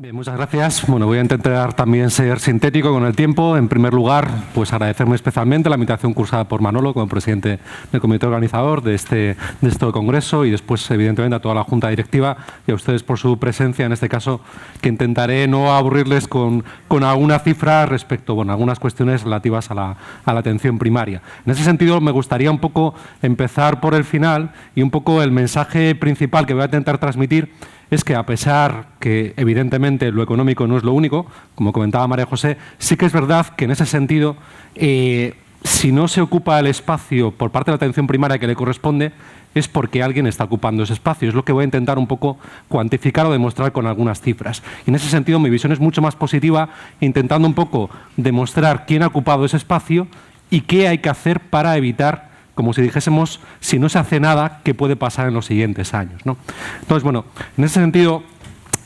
Bien, muchas gracias. Bueno, voy a intentar también ser sintético con el tiempo. En primer lugar, pues agradecerme especialmente la invitación cursada por Manolo como presidente del comité organizador de este congreso y después, evidentemente, a toda la junta directiva y a ustedes por su presencia, en este caso, que intentaré no aburrirles con alguna cifra respecto a algunas cuestiones relativas a la atención primaria. En ese sentido, me gustaría un poco empezar por el final y un poco el mensaje principal que voy a intentar transmitir es que, a pesar que, evidentemente, lo económico no es lo único, como comentaba María José, sí que es verdad que, en ese sentido, si no se ocupa el espacio por parte de la atención primaria que le corresponde, es porque alguien está ocupando ese espacio. Es lo que voy a intentar un poco cuantificar o demostrar con algunas cifras. Y en ese sentido, mi visión es mucho más positiva, intentando un poco demostrar quién ha ocupado ese espacio y qué hay que hacer para evitar, como si dijésemos, si no se hace nada, ¿qué puede pasar en los siguientes años, ¿no? Entonces, bueno, en ese sentido,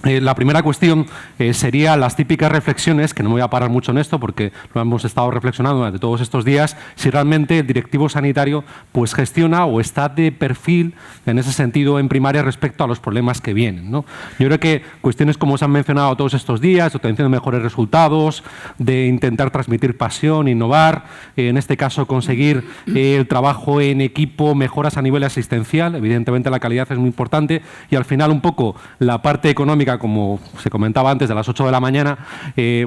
la primera cuestión sería las típicas reflexiones, que no me voy a parar mucho en esto porque lo hemos estado reflexionando durante todos estos días, si realmente el directivo sanitario pues gestiona o está de perfil en ese sentido en primaria respecto a los problemas que vienen, ¿no? Yo creo que cuestiones como se han mencionado todos estos días, obtención de mejores resultados, de intentar transmitir pasión, innovar, en este caso conseguir el trabajo en equipo, mejoras a nivel asistencial, evidentemente la calidad es muy importante y al final un poco la parte económica, como se comentaba antes, de las 8 de la mañana,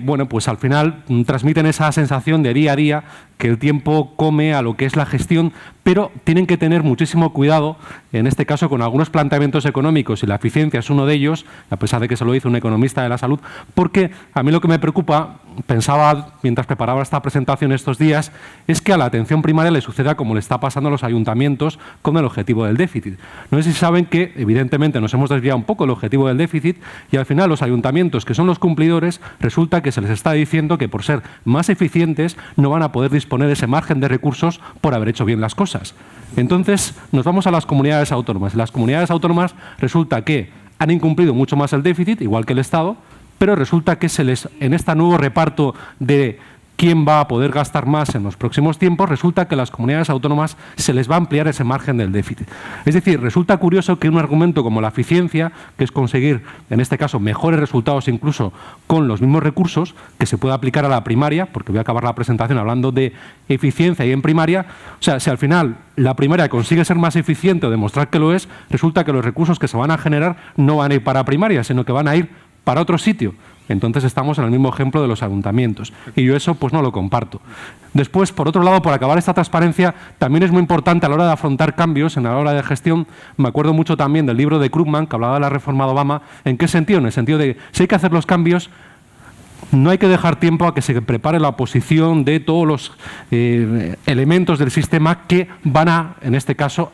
bueno, pues al final transmiten esa sensación de día a día que el tiempo come a lo que es la gestión, pero tienen que tener muchísimo cuidado, en este caso, con algunos planteamientos económicos, y la eficiencia es uno de ellos, a pesar de que se lo hizo un economista de la salud, porque a mí lo que me preocupa, pensaba mientras preparaba esta presentación estos días, es que a la atención primaria le suceda como le está pasando a los ayuntamientos con el objetivo del déficit. No sé si saben que, evidentemente, nos hemos desviado un poco del objetivo del déficit y al final los ayuntamientos, que son los cumplidores, resulta que se les está diciendo que por ser más eficientes no van a poder disponer de ese margen de recursos por haber hecho bien las cosas. Entonces, nos vamos a las comunidades autónomas. Las comunidades autónomas resulta que han incumplido mucho más el déficit, igual que el Estado, pero resulta que en este nuevo reparto de quién va a poder gastar más en los próximos tiempos, resulta que a las comunidades autónomas se les va a ampliar ese margen del déficit. Es decir, resulta curioso que un argumento como la eficiencia, que es conseguir, en este caso, mejores resultados incluso con los mismos recursos, que se pueda aplicar a la primaria, porque voy a acabar la presentación hablando de eficiencia y en primaria, o sea, si al final la primaria consigue ser más eficiente o demostrar que lo es, resulta que los recursos que se van a generar no van a ir para primaria, sino que van a ir para otro sitio. Entonces estamos en el mismo ejemplo de los ayuntamientos. Y yo eso pues no lo comparto. Después, por otro lado, por acabar esta transparencia, también es muy importante a la hora de afrontar cambios, en la hora de gestión. Me acuerdo mucho también del libro de Krugman, que hablaba de la reforma de Obama. ¿En qué sentido? En el sentido de si hay que hacer los cambios, no hay que dejar tiempo a que se prepare la oposición de todos los elementos del sistema que van a, en este caso,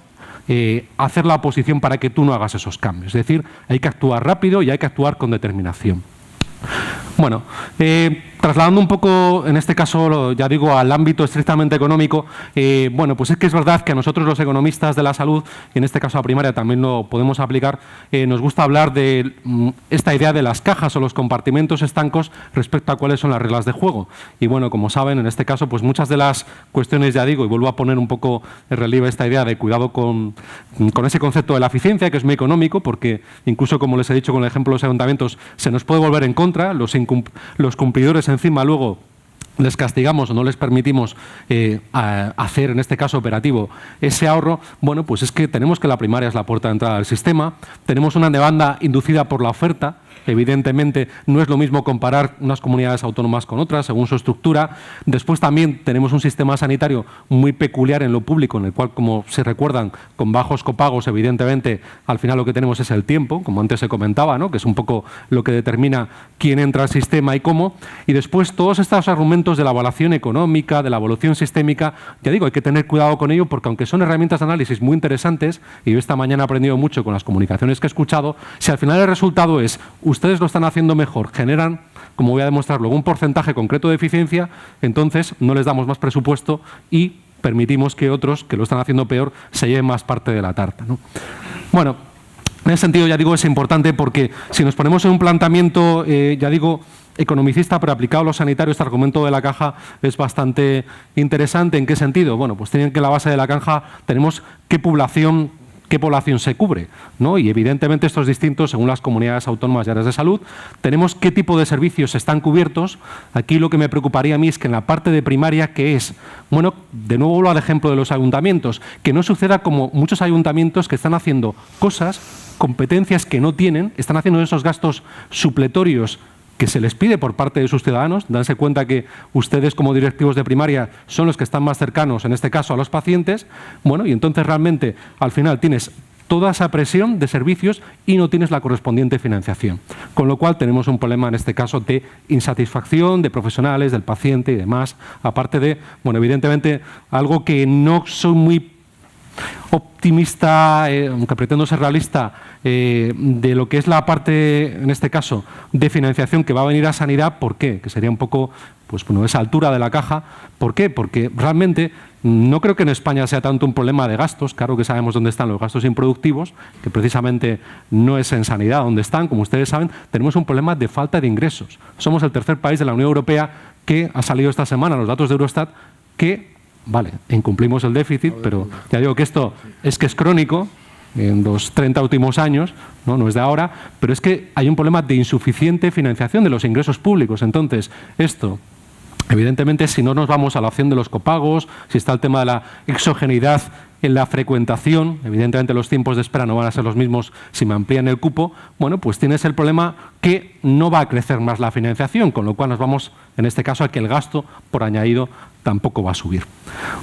hacer la oposición para que tú no hagas esos cambios. Es decir, hay que actuar rápido y hay que actuar con determinación. Bueno, trasladando un poco, en este caso, ya digo, al ámbito estrictamente económico, bueno, pues es que es verdad que a nosotros los economistas de la salud, y en este caso a primaria también lo podemos aplicar, nos gusta hablar de esta idea de las cajas o los compartimentos estancos respecto a cuáles son las reglas de juego. Y bueno, como saben, en este caso, pues muchas de las cuestiones, ya digo, y vuelvo a poner un poco en relieve esta idea de cuidado con ese concepto de la eficiencia, que es muy económico, porque incluso, como les he dicho con el ejemplo de los ayuntamientos, se nos puede volver en contra, los cumplidores encima luego les castigamos o no les permitimos hacer, en este caso operativo, ese ahorro. Bueno, pues es que tenemos que la primaria es la puerta de entrada del sistema, tenemos una demanda inducida por la oferta. Evidentemente, no es lo mismo comparar unas comunidades autónomas con otras, según su estructura. Después también tenemos un sistema sanitario muy peculiar en lo público, en el cual, como se recuerdan, con bajos copagos, evidentemente, al final lo que tenemos es el tiempo, como antes se comentaba, ¿no? Que es un poco lo que determina quién entra al sistema y cómo. Y después, todos estos argumentos de la evaluación económica, de la evaluación sistémica, ya digo, hay que tener cuidado con ello, porque aunque son herramientas de análisis muy interesantes, y yo esta mañana he aprendido mucho con las comunicaciones que he escuchado, si al final el resultado es ustedes lo están haciendo mejor, generan, como voy a demostrar luego, un porcentaje concreto de eficiencia, entonces no les damos más presupuesto y permitimos que otros, que lo están haciendo peor, se lleven más parte de la tarta, ¿no? Bueno, en ese sentido, ya digo, es importante porque si nos ponemos en un planteamiento, ya digo, economicista, pero aplicado a los sanitarios, este argumento de la caja es bastante interesante. ¿En qué sentido? Bueno, pues tienen que en la base de la caja tenemos qué qué población se cubre, ¿no? Y evidentemente esto es distinto según las comunidades autónomas y áreas de salud. Tenemos qué tipo de servicios están cubiertos. Aquí lo que me preocuparía a mí es que en la parte de primaria, ¿qué es? Bueno, de nuevo vuelvo al ejemplo de los ayuntamientos, que no suceda como muchos ayuntamientos que están haciendo cosas, competencias que no tienen, están haciendo esos gastos supletorios que se les pide por parte de sus ciudadanos. Danse cuenta que ustedes como directivos de primaria son los que están más cercanos, en este caso, a los pacientes. Bueno, y entonces realmente al final tienes toda esa presión de servicios y no tienes la correspondiente financiación. Con lo cual tenemos un problema en este caso de insatisfacción de profesionales, del paciente y demás. Aparte de, bueno, evidentemente algo que no soy muy optimista, aunque pretendo ser realista, de lo que es la parte, en este caso, de financiación que va a venir a sanidad. ¿Por qué? Que sería un poco, pues bueno, esa altura de la caja. ¿Por qué? Porque realmente no creo que en España sea tanto un problema de gastos. Claro que sabemos dónde están los gastos improductivos, que precisamente no es en sanidad donde están. Como ustedes saben, tenemos un problema de falta de ingresos. Somos el tercer país de la Unión Europea que ha salido esta semana los datos de Eurostat que, vale, incumplimos el déficit, pero ya digo que esto es crónico en los 30 últimos años, no es de ahora, pero es que hay un problema de insuficiente financiación de los ingresos públicos. Entonces, esto, evidentemente, si no nos vamos a la opción de los copagos, si está el tema de la exogeneidad en la frecuentación, evidentemente los tiempos de espera no van a ser los mismos si me amplían el cupo, bueno, pues tienes el problema que no va a crecer más la financiación, con lo cual nos vamos, en este caso, a que el gasto por añadido tampoco va a subir.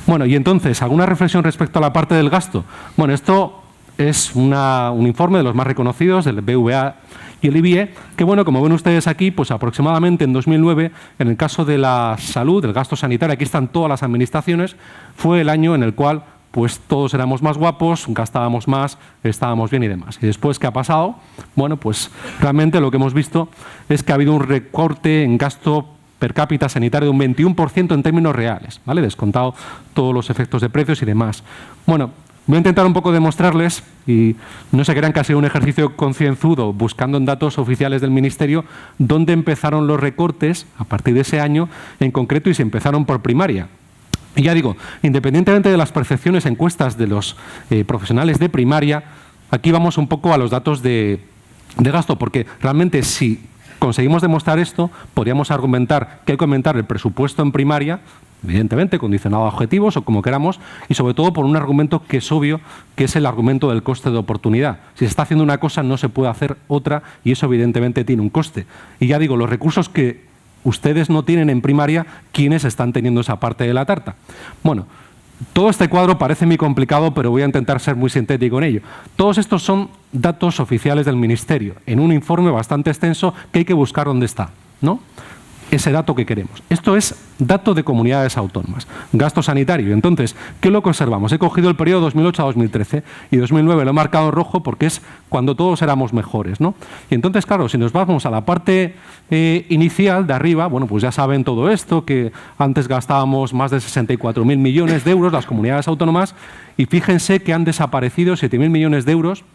Bueno, y entonces, ¿alguna reflexión respecto a la parte del gasto? Bueno, esto es un informe de los más reconocidos, del BVA y el IBIE, que bueno, como ven ustedes aquí, pues aproximadamente en 2009, en el caso de la salud, del gasto sanitario, aquí están todas las administraciones, fue el año en el cual pues todos éramos más guapos, gastábamos más, estábamos bien y demás. Y después, ¿qué ha pasado? Bueno, pues realmente lo que hemos visto es que ha habido un recorte en gasto per cápita sanitario de un 21% en términos reales, ¿vale? Descontado todos los efectos de precios y demás. Bueno, voy a intentar un poco demostrarles, y no se crean que ha sido un ejercicio concienzudo buscando en datos oficiales del Ministerio, dónde empezaron los recortes a partir de ese año en concreto y se empezaron por primaria. Y ya digo, independientemente de las percepciones encuestas de los profesionales de primaria, aquí vamos un poco a los datos de gasto, porque realmente si conseguimos demostrar esto, podríamos argumentar que hay que aumentar el presupuesto en primaria, evidentemente condicionado a objetivos o como queramos, y sobre todo por un argumento que es obvio, que es el argumento del coste de oportunidad. Si se está haciendo una cosa, no se puede hacer otra, y eso evidentemente tiene un coste. Y ya digo, los recursos que ustedes no tienen en primaria, ¿quiénes están teniendo esa parte de la tarta? Bueno, todo este cuadro parece muy complicado, pero voy a intentar ser muy sintético en ello. Todos estos son datos oficiales del Ministerio, en un informe bastante extenso que hay que buscar dónde está, ¿no? Ese dato que queremos. Esto es dato de comunidades autónomas, gasto sanitario. Entonces, ¿qué es lo que observamos? He cogido el periodo 2008 a 2013 y 2009 lo he marcado en rojo porque es cuando todos éramos mejores, ¿no? Y entonces, claro, si nos vamos a la parte inicial de arriba, bueno, pues ya saben todo esto, que antes gastábamos más de 64.000 millones de euros las comunidades autónomas y fíjense que han desaparecido 7.000 millones de euros,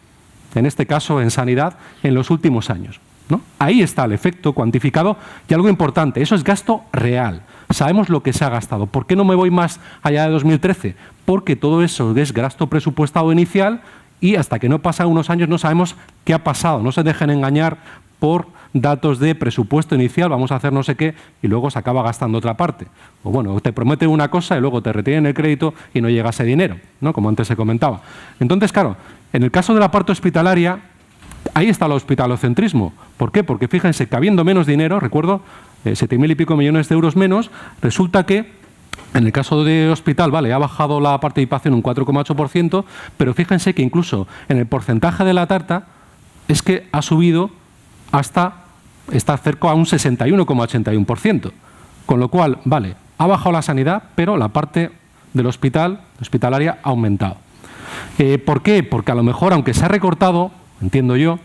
en este caso en sanidad, en los últimos años, ¿no? Ahí está el efecto cuantificado y algo importante, eso es gasto real. Sabemos lo que se ha gastado. ¿Por qué no me voy más allá de 2013? Porque todo eso es gasto presupuestado inicial y hasta que no pasan unos años no sabemos qué ha pasado. No se dejen engañar por datos de presupuesto inicial, vamos a hacer no sé qué y luego se acaba gastando otra parte. O bueno, te prometen una cosa y luego te retienen el crédito y no llega ese dinero, ¿no? Como antes se comentaba. Entonces, claro, en el caso de la parte hospitalaria, ahí está el hospitalocentrismo. ¿Por qué? Porque fíjense que habiendo menos dinero, recuerdo, 7.000 y pico millones de euros menos, resulta que en el caso de hospital, vale, ha bajado la participación un 4,8%, pero fíjense que incluso en el porcentaje de la tarta es que ha subido hasta, está cerca a un 61,81%. Con lo cual, vale, ha bajado la sanidad, pero la parte del hospital, hospitalaria, ha aumentado. ¿Por qué? Porque a lo mejor, aunque se ha recortado, entiendo yo,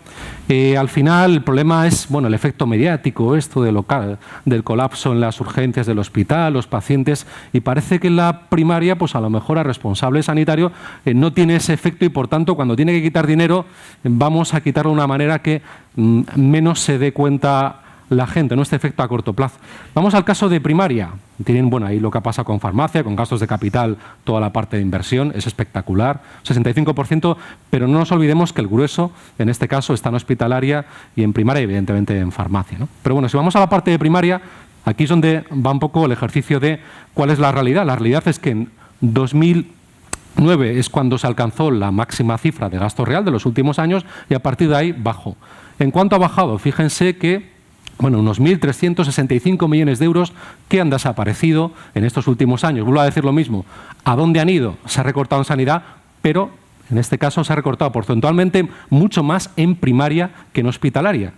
al final el problema es, bueno, el efecto mediático, esto del colapso en las urgencias del hospital, los pacientes, y parece que en la primaria, pues a lo mejor el responsable sanitario no tiene ese efecto y por tanto cuando tiene que quitar dinero vamos a quitarlo de una manera que menos se dé cuenta la gente, ¿no? Este efecto a corto plazo. Vamos al caso de primaria. Tienen, bueno, ahí lo que pasa con farmacia, con gastos de capital, toda la parte de inversión, es espectacular, 65%, pero no nos olvidemos que el grueso, en este caso, está en hospitalaria y en primaria, evidentemente en farmacia, ¿no? Pero bueno, si vamos a la parte de primaria, aquí es donde va un poco el ejercicio de cuál es la realidad. La realidad es que en 2009 es cuando se alcanzó la máxima cifra de gasto real de los últimos años y a partir de ahí bajó. ¿En cuánto ha bajado? Fíjense que bueno, unos 1.365 millones de euros que han desaparecido en estos últimos años. Vuelvo a decir lo mismo. ¿A dónde han ido? Se ha recortado en sanidad, pero en este caso se ha recortado porcentualmente mucho más en primaria que en hospitalaria.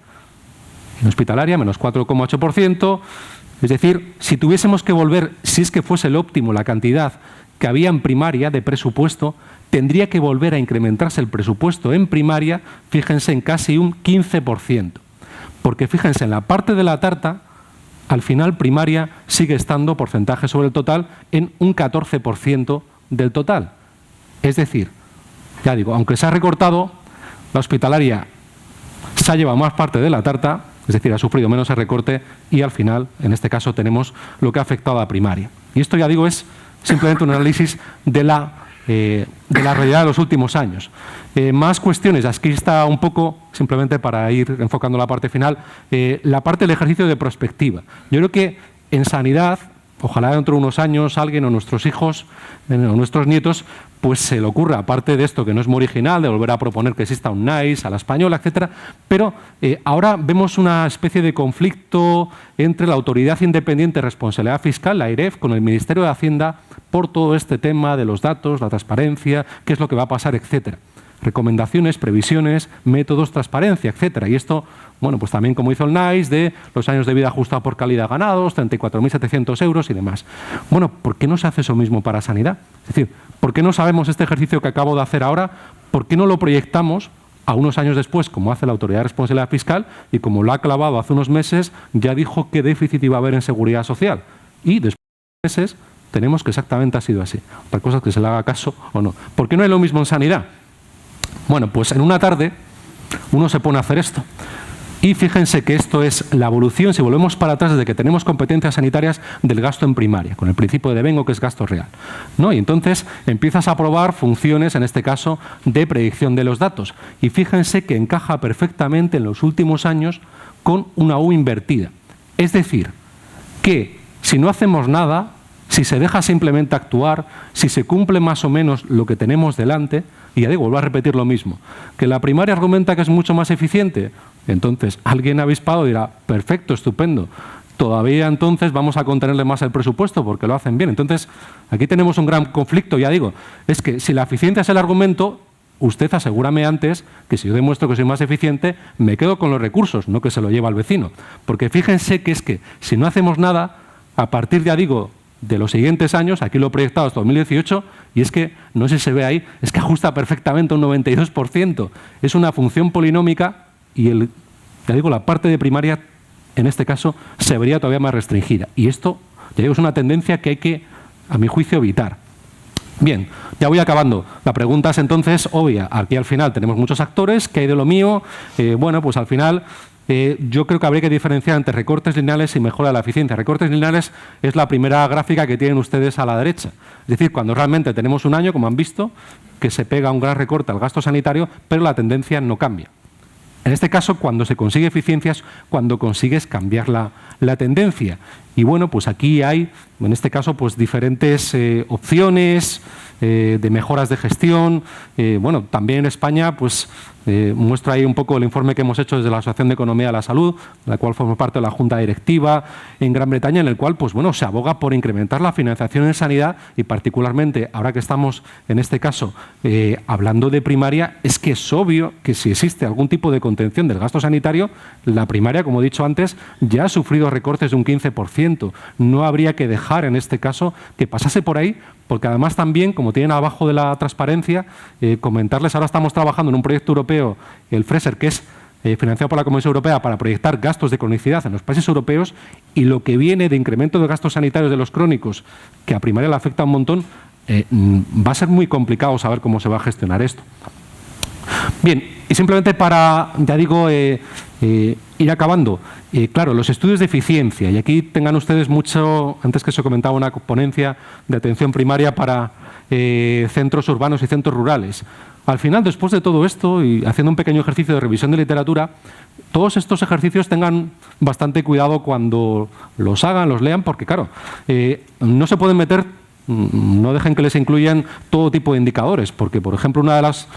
En hospitalaria, menos 4,8%. Es decir, si tuviésemos que volver, si es que fuese el óptimo la cantidad que había en primaria de presupuesto, tendría que volver a incrementarse el presupuesto en primaria, fíjense, en casi un 15%. Porque fíjense, en la parte de la tarta, al final primaria sigue estando porcentaje sobre el total en un 14% del total. Es decir, ya digo, aunque se ha recortado, la hospitalaria se ha llevado más parte de la tarta, es decir, ha sufrido menos el recorte y al final, en este caso, tenemos lo que ha afectado a primaria. Y esto, ya digo, es simplemente un análisis de la realidad de los últimos años. Más cuestiones, aquí está un poco, simplemente para ir enfocando la parte final, la parte del ejercicio de prospectiva. Yo creo que en sanidad, ojalá dentro de unos años alguien o nuestros hijos o nuestros nietos, pues se le ocurra, aparte de esto que no es muy original, de volver a proponer que exista un NICE a la española, etcétera, pero ahora vemos una especie de conflicto entre la Autoridad Independiente de Responsabilidad Fiscal, la AIREF, con el Ministerio de Hacienda por todo este tema de los datos, la transparencia, qué es lo que va a pasar, etcétera. Recomendaciones, previsiones, métodos, transparencia, etcétera. Y esto, bueno, pues también como hizo el NICE, de los años de vida ajustado por calidad ganados, 34.700 euros y demás. Bueno, ¿por qué no se hace eso mismo para sanidad? Es decir, ¿por qué no sabemos este ejercicio que acabo de hacer ahora? ¿Por qué no lo proyectamos a unos años después, como hace la Autoridad de Responsabilidad Fiscal y como lo ha clavado hace unos meses, ya dijo qué déficit iba a haber en seguridad social? Y después de meses tenemos que exactamente ha sido así. Otra cosa es que se le haga caso o no. ¿Por qué no es lo mismo en sanidad? Bueno, pues en una tarde uno se pone a hacer esto. Y fíjense que esto es la evolución, si volvemos para atrás, desde que tenemos competencias sanitarias del gasto en primaria, con el principio de devengo, que es gasto real, ¿no? Y entonces empiezas a probar funciones, en este caso, de predicción de los datos. Y fíjense que encaja perfectamente en los últimos años con una U invertida. Es decir, que si no hacemos nada, si se deja simplemente actuar, si se cumple más o menos lo que tenemos delante, y ya digo, vuelvo a repetir lo mismo, que la primaria argumenta que es mucho más eficiente, entonces alguien avispado dirá, perfecto, estupendo, todavía entonces vamos a contenerle más el presupuesto porque lo hacen bien. Entonces, aquí tenemos un gran conflicto, ya digo, es que si la eficiencia es el argumento, usted asegúrame antes que si yo demuestro que soy más eficiente, me quedo con los recursos, no que se lo lleva al vecino. Porque fíjense que es que si no hacemos nada, a partir, ya digo, de los siguientes años, aquí lo he proyectado hasta 2018, y es que, no sé si se ve ahí, es que ajusta perfectamente un 92%. Es una función polinómica y, ya digo, la parte de primaria, en este caso, se vería todavía más restringida. Y esto, ya digo, es una tendencia que hay que, a mi juicio, evitar. Bien, ya voy acabando. La pregunta es entonces obvia. Aquí al final tenemos muchos actores. ¿Qué hay de lo mío? Bueno, pues al final yo creo que habría que diferenciar entre recortes lineales y mejora de la eficiencia. Recortes lineales es la primera gráfica que tienen ustedes a la derecha. Es decir, cuando realmente tenemos un año, como han visto, que se pega un gran recorte al gasto sanitario, pero la tendencia no cambia. En este caso, cuando se consigue eficiencias, cuando consigues cambiar la tendencia. Y bueno, pues aquí hay, en este caso, pues diferentes opciones de mejoras de gestión. Bueno, también en España, pues muestra ahí un poco el informe que hemos hecho desde la Asociación de Economía de la Salud, de la cual formo parte de la Junta Directiva en Gran Bretaña, en el cual, pues bueno, se aboga por incrementar la financiación en sanidad y particularmente, ahora que estamos, en este caso, hablando de primaria, es que es obvio que si existe algún tipo de contención del gasto sanitario, la primaria, como he dicho antes, ya ha sufrido recortes de un 15%. No habría que dejar, en este caso, que pasase por ahí, porque además también, como tienen abajo de la transparencia, comentarles, ahora estamos trabajando en un proyecto europeo, el FRESER, que es financiado por la Comisión Europea para proyectar gastos de cronicidad en los países europeos, y lo que viene de incremento de gastos sanitarios de los crónicos, que a primaria le afecta un montón, va a ser muy complicado saber cómo se va a gestionar esto. Bien, y simplemente para, ya digo, Ir acabando. Claro, los estudios de eficiencia, y aquí tengan ustedes mucho, antes que se comentaba una ponencia de atención primaria para centros urbanos y centros rurales. Al final, después de todo esto, y haciendo un pequeño ejercicio de revisión de literatura, todos estos ejercicios tengan bastante cuidado cuando los hagan, los lean, porque claro, no se pueden meter, no dejen que les incluyan todo tipo de indicadores, porque, por ejemplo, una de las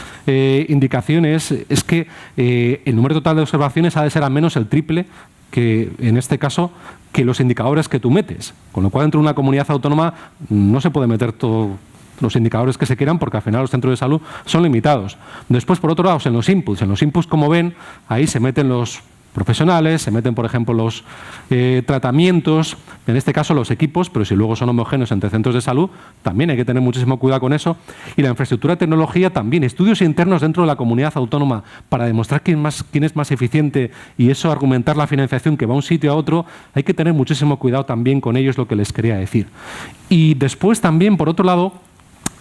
indicaciones es que el número total de observaciones ha de ser al menos el triple que, en este caso, que los indicadores que tú metes. Con lo cual, dentro de una comunidad autónoma no se puede meter todos los indicadores que se quieran, porque al final los centros de salud son limitados. Después, por otro lado, en los inputs, como ven, ahí se meten los profesionales, se meten, por ejemplo, los tratamientos, en este caso los equipos, pero si luego son homogéneos entre centros de salud, también hay que tener muchísimo cuidado con eso. Y la infraestructura de tecnología también, estudios internos dentro de la comunidad autónoma para demostrar quién es más eficiente y eso argumentar la financiación que va a un sitio a otro, hay que tener muchísimo cuidado también con ello, es lo que les quería decir. Y después también, por otro lado,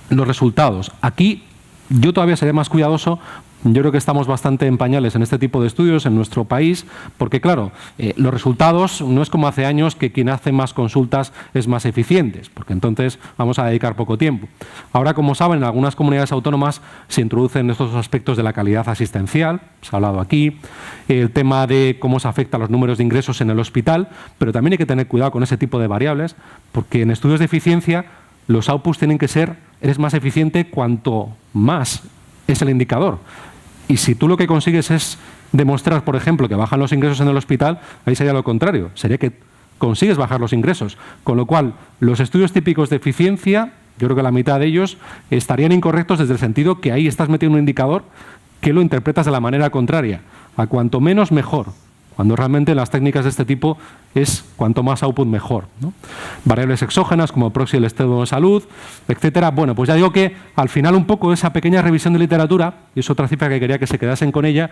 los resultados. Aquí yo todavía seré más cuidadoso. Yo creo que estamos bastante en pañales en este tipo de estudios en nuestro país, porque claro, los resultados no es como hace años que quien hace más consultas es más eficiente, porque entonces vamos a dedicar poco tiempo. Ahora, como saben, en algunas comunidades autónomas se introducen estos aspectos de la calidad asistencial, se ha hablado aquí, el tema de cómo se afectan los números de ingresos en el hospital, pero también hay que tener cuidado con ese tipo de variables, porque en estudios de eficiencia los outputs tienen que ser, eres más eficiente cuanto más es el indicador. Y si tú lo que consigues es demostrar, por ejemplo, que bajan los ingresos en el hospital, ahí sería lo contrario, sería que consigues bajar los ingresos. Con lo cual, los estudios típicos de eficiencia, yo creo que la mitad de ellos estarían incorrectos desde el sentido que ahí estás metiendo un indicador que lo interpretas de la manera contraria. A cuanto menos, mejor. Cuando realmente las técnicas de este tipo es cuanto más output mejor, ¿no? Variables exógenas como proxy el estado de salud, etcétera. Bueno, pues ya digo que al final un poco esa pequeña revisión de literatura, y es otra cifra que quería que se quedasen con ella,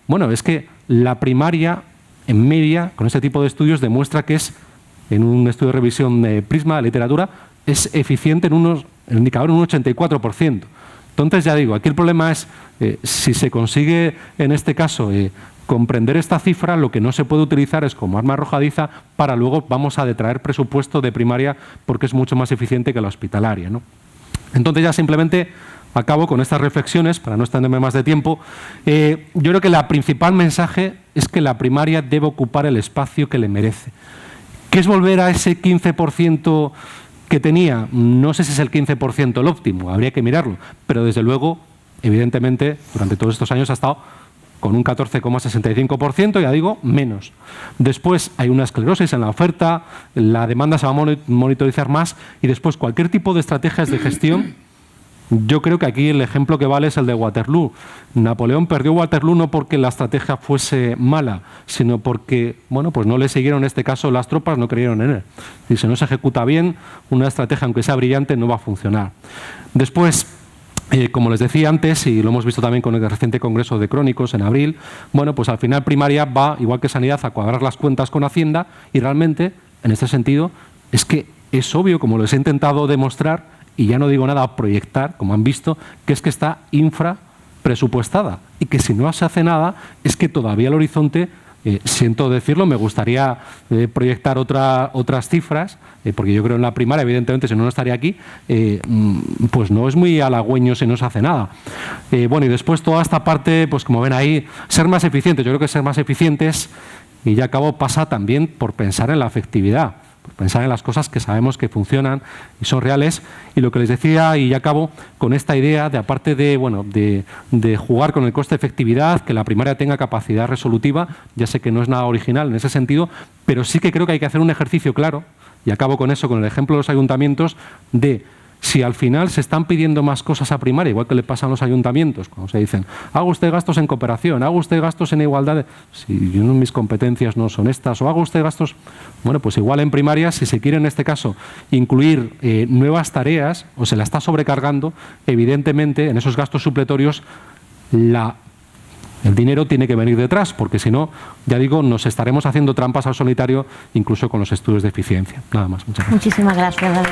bueno, es que la primaria en media con este tipo de estudios demuestra que es, en un estudio de revisión de Prisma de literatura, es eficiente en el indicador en un 84%. Entonces ya digo, aquí el problema es si se consigue en este caso comprender esta cifra, lo que no se puede utilizar es como arma arrojadiza para luego vamos a detraer presupuesto de primaria porque es mucho más eficiente que la hospitalaria, ¿no? Entonces ya simplemente acabo con estas reflexiones para no extenderme más de tiempo. Yo creo que la principal mensaje es que la primaria debe ocupar el espacio que le merece. ¿Qué es volver a ese 15% que tenía? No sé si es el 15% el óptimo, habría que mirarlo, pero desde luego, evidentemente, durante todos estos años ha estado con un 14,65%, ya digo, menos. Después hay una esclerosis en la oferta, la demanda se va a monitorizar más y después cualquier tipo de estrategias de gestión. Yo creo que aquí el ejemplo que vale es el de Waterloo. Napoleón perdió Waterloo no porque la estrategia fuese mala, sino porque, bueno, pues no le siguieron en este caso las tropas, no creyeron en él. Y si no se ejecuta bien, una estrategia, aunque sea brillante, no va a funcionar. Después, como les decía antes, y lo hemos visto también con el reciente Congreso de Crónicos en abril, bueno, pues al final primaria va, igual que sanidad, a cuadrar las cuentas con Hacienda y realmente, en este sentido, es que es obvio, como les he intentado demostrar, y ya no digo nada a proyectar, como han visto, que es que está infrapresupuestada y que si no se hace nada es que todavía el horizonte, siento decirlo, me gustaría proyectar otras cifras, porque yo creo en la primaria, evidentemente, si no estaría aquí, pues no es muy halagüeño si no se hace nada. Bueno, y después toda esta parte, pues como ven ahí, ser más eficientes. Yo creo que ser más eficientes, y ya acabo, pasa también por pensar en la efectividad. Pensar en las cosas que sabemos que funcionan y son reales. Y lo que les decía, y ya acabo, con esta idea de, aparte de, bueno, de jugar con el coste-efectividad, que la primaria tenga capacidad resolutiva, ya sé que no es nada original en ese sentido, pero sí que creo que hay que hacer un ejercicio claro, y acabo con eso, con el ejemplo de los ayuntamientos, de si al final se están pidiendo más cosas a primaria, igual que le pasan a los ayuntamientos, cuando se dicen, haga usted gastos en cooperación, haga usted gastos en igualdad, si mis competencias no son estas, o haga usted gastos, bueno, pues igual en primaria, si se quiere en este caso incluir nuevas tareas, o se la está sobrecargando, evidentemente en esos gastos supletorios el dinero tiene que venir detrás, porque si no, ya digo, nos estaremos haciendo trampas al solitario, incluso con los estudios de eficiencia. Nada más. Muchas gracias. Muchísimas gracias, David.